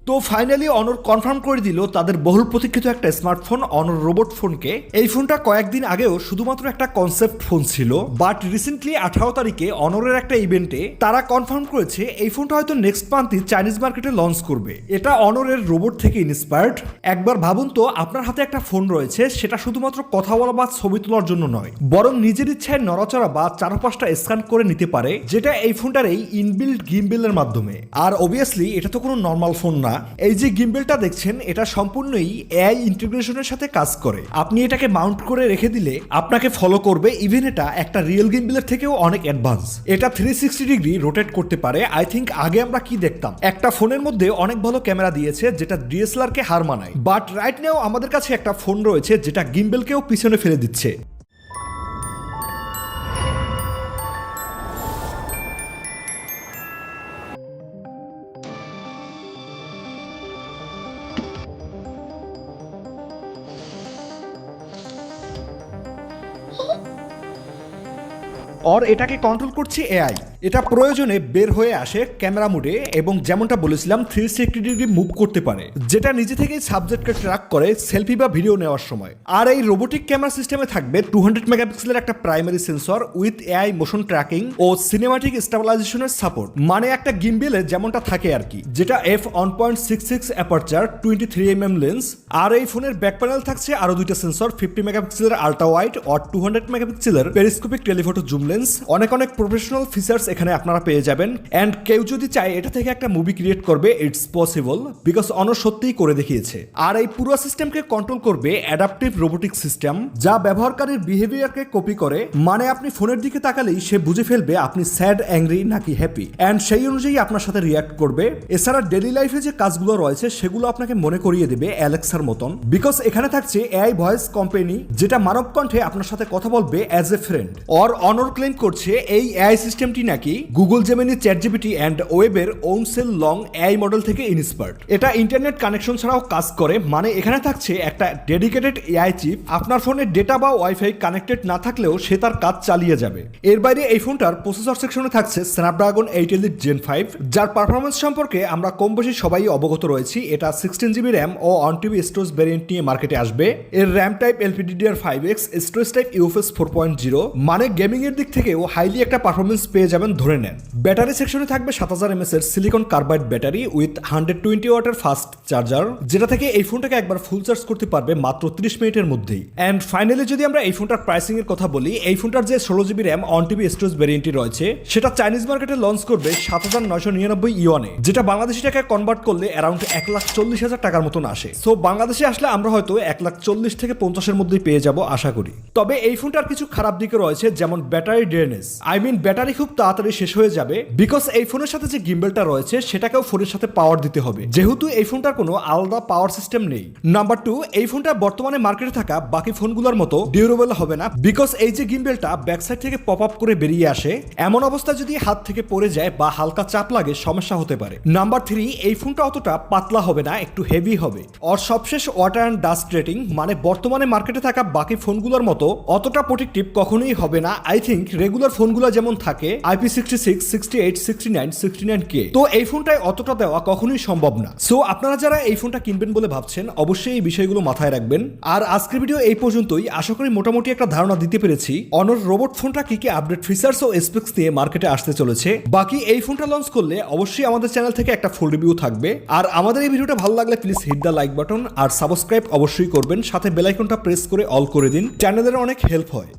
তো ফাইনালি অনর কনফার্ম করে দিল তাদের বহুল প্রতীক্ষিত একটা স্মার্টফোন অনর রোবট ফোনকে। এই ফোনটা কয়েকদিন আগেও শুধুমাত্র একটা কনসেপ্ট ফোন ছিল, বাট রিসেন্টলি 18 তারিখে অনরের একটা ইভেন্টে তারা কনফার্ম করেছে এই ফোনটা হয়তো নেক্সট মান্থই চাইনিজ মার্কেটে লঞ্চ করবে। এটা অনরের রোবট থেকে ইন্সপায়ার্ড। একবার ভাবুন তো, আপনার হাতে একটা ফোন রয়েছে, সেটা শুধুমাত্র কথা বলা বা ছবি তোলার জন্য নয়, বরং নিজের ইচ্ছায় নড়াচড়া বা চারপাশটা স্ক্যান করে নিতে পারে, যেটা এই ফোনটার এই ইনবিল্ট গিম্বেলের মাধ্যমে। আর অবভিয়াসলি এটা তো কোনো নর্মাল ফোন না। এই যে গিম্বেলটা দেখছেন, এটা সম্পূর্ণই এআই ইন্টিগ্রেশনের সাথে কাজ করে। আপনি এটাকে মাউন্ট করে রেখে দিলে আপনাকে ফলো করবে, ইভেন এটা একটা রিয়েল গিম্বেলের থেকেও অনেক অ্যাডভান্স। এটা 360 ডিগ্রি রোটেট করতে পারে। আই থিঙ্ক আগে আমরা কি দেখতাম, একটা ফোনের মধ্যে অনেক ভালো ক্যামেরা দিয়েছে যেটা ডিএসএলআর কে হার মানায়, বাট রাইট নাও আমাদের কাছে একটা ফোন রয়েছে যেটা গিম্বেলকেও পিছনে ফেলে দিচ্ছে। और এটাকে কন্ট্রোল করছে এআই। এটা প্রয়োজনে বের হয়ে আসে ক্যামেরা মোডে এবং যেমনটা বলেছিলাম 360 ডিগ্রি মুভ করতে পারে, যেটা নিজে থেকেই সাবজেক্টকে ট্র্যাক করে সেলফি বা ভিডিও নেওয়ার সময়। আর এই রোবোটিক ক্যামেরা সিস্টেমে থাকবে 200 মেগাপিক্সেলের একটা primary sensor with AI motion tracking ও সিনেমাটিক স্টেবিলাইজেশনের সাপোর্ট, মানে একটা গিম্বেলে যেমনটা থাকে আর কি, যেটা f1.66 অ্যাপারচার 23mm লেন্স। আর এই ফোনের ব্যাক প্যানেল থাকছে আরো দুইটা সেন্সর, 50 মেগাপিক্সেলের আল্ট্রা ওয়াইড আর 200 মেগাপিক্সেলের পেরিস্কোপিক টেলিফটো জুম লেন্স। অনেক প্রফেশনাল ফিচার্স এখানে আপনারা পেয়ে যাবেন। এন্ড কেউ যদি চায় এটা থেকে একটা মুভি ক্রিয়েট করবে, ইটস পসিবল, বিকজ অনর সত্যিই করে দেখিয়েছে। আর এই পুরো সিস্টেমকে কন্ট্রোল করবে অ্যাডাপটিভ রোবোটিক সিস্টেম, যা ব্যবহারকারীর বিহেভিয়ারকে কপি করে। মানে আপনি ফোনের দিকে তাকালেই সে বুঝে ফেলবে আপনি স্যাড, অ্যাংরি নাকি হ্যাপি, এন্ড সেই অনুযায়ী আপনার সাথে রিয়াক্ট করবে। এছাড়া ডেইলি লাইফে যে কাজগুলো রয়েছে সেগুলো আপনাকে মনে করিয়ে দেবে অ্যালেক্সার মতন, বিকজ এখানে থাকছে এআই ভয়েস কোম্পানি, যেটা মানব কণ্ঠে আপনার সাথে কথা বলবে অ্যাজ এ ফ্রেন্ড। আর অনর ক্লেম করছে এই এআই সিস্টেমটি নাকি গুগল জেমিনি, চ্যাটজিপিটি এন্ড ওয়েবের ওন সেল লং এআই মডেল থেকে ইন্সপায়ার্ড। এটা ইন্টারনেট কানেকশন ছাড়াও কাজ করে, মানে এখানে থাকছে একটা ডেডিকেটেড এআই চিপ। আপনার ফোনে ডেটা বা ওয়াইফাই কানেক্টেড না থাকলেও সে তার কাজ চালিয়ে যাবে। এর বাইরে এই ফোনটার প্রসেসর সেকশনে থাকছে স্ন্যাপড্রাগন 8 Elite Gen 5, যার পারফরমেন্স সম্পর্কে আমরা কম বেশি সবাই অবগত রয়েছি। এটা 16 জিবি র্যাম ও 1 TB স্টোরেজ ভ্যারিয়েন্ট নিয়ে মার্কেটে আসবে। এর RAM type LPDDR5X, storage type UFS 4.0, মানে গেমিং এর দিক থেকেও হাইলি একটা পারফরমেন্স পেয়ে যাবেন ধরে নেন। ব্যাটারি সেকশনে থাকবে 7000 mAh এর সিলিকন কার্বাইড ব্যাটারি উইথ 120 ওয়াটের ফাস্ট চার্জার, যেটা থেকে এই ফোনটাকে একবার ফুল চার্জ করতে পারবে মাত্র 30 মিনিটের মধ্যেই। এন্ড ফাইনালি যদি আমরা এই ফোনটার প্রাইসিং এর কথা বলি, এই ফোনটার যে 16 জিবি র্যাম 1 TB স্টোরেজ ভ্যারিয়েন্টটি রয়েছে সেটা চাইনিজ মার্কেটে লঞ্চ করবে 7999 ইউয়ানে, যেটা বাংলাদেশি টাকায় কনভার্ট করলে অ্যারাউন্ড 1,40,000 টাকার মতন আসে। সো বাংলাদেশে আসলে আমরা হয়তো 1,40,000 থেকে 50 এর মধ্যেই পেয়ে যাব আশা করি। তবে এই ফোনটার কিছু খারাপ দিকে রয়েছে, যেমন battery drainage. I mean battery খুব তাড়াতাড়ি শেষ হয়ে যাবে, বিকজ এই ফোনের সাথে যে গিম্বেলটা রয়েছে সেটাকেও ফোনের সাথে পাওয়ার দিতে হবে, যেহেতু এই ফোনটার কোনো আলাদা পাওয়ার সিস্টেম নেই। নাম্বার 2, এই ফোনটা বর্তমানে মার্কেটে থাকা বাকি ফোনগুলোর মতো ডিউরেবল হবে না, বিকজ এই যে গিম্বেলটা ব্যাক সাইড থেকে পপ আপ করে বেরিয়ে আসে, এমন অবস্থা যদি হাত থেকে পড়ে যায় বা হালকা চাপ লাগে সমস্যা হতে পারে। নাম্বার 3, এই ফোনটা অতটা পাতলা হবে না, একটু হেভি হবে। আর সবশেষ ওয়াটার অ্যান্ড ডাস্ট রেটিং, মানে বর্তমানে মার্কেটে থাকা বাকি ফোনগুলোর মতো অতটা প্রোটেক্টিভ কখনোই হবে না। আই থিঙ্ক রেগুলার ফোনগুলো যেমন থাকে IP66, 68, 69, 69K, তো এই ফোনটায় অতটা দেওয়া কখনোই সম্ভব না। সো আপনারা যারা এই ফোনটা কিনবেন বলে ভাবছেন, অবশ্যই এই বিষয়গুলো মাথায় রাখবেন। আর আজকের ভিডিও এই পর্যন্তই। আশা করি মোটামুটি একটা ধারণা দিতে পেরেছি অনর রোবট ফোনটা কি কি আপডেট ফিচার্স ও স্পেক্স নিয়ে মার্কেটে আসতে চলেছে। বাকি এই ফোনটা লঞ্চ করলে অবশ্যই আমাদের চ্যানেল থেকে একটা ফুল রিভিউ থাকবে। আর আমাদের এই ভিডিওটা ভালো লাগলে please hit the like button আর সাবস্ক্রাইব অবশ্যই করবেন, সাথে বেল আইকনটা প্রেস করে অল করে দিন, চ্যানেলের অনেক হেল্প হয়।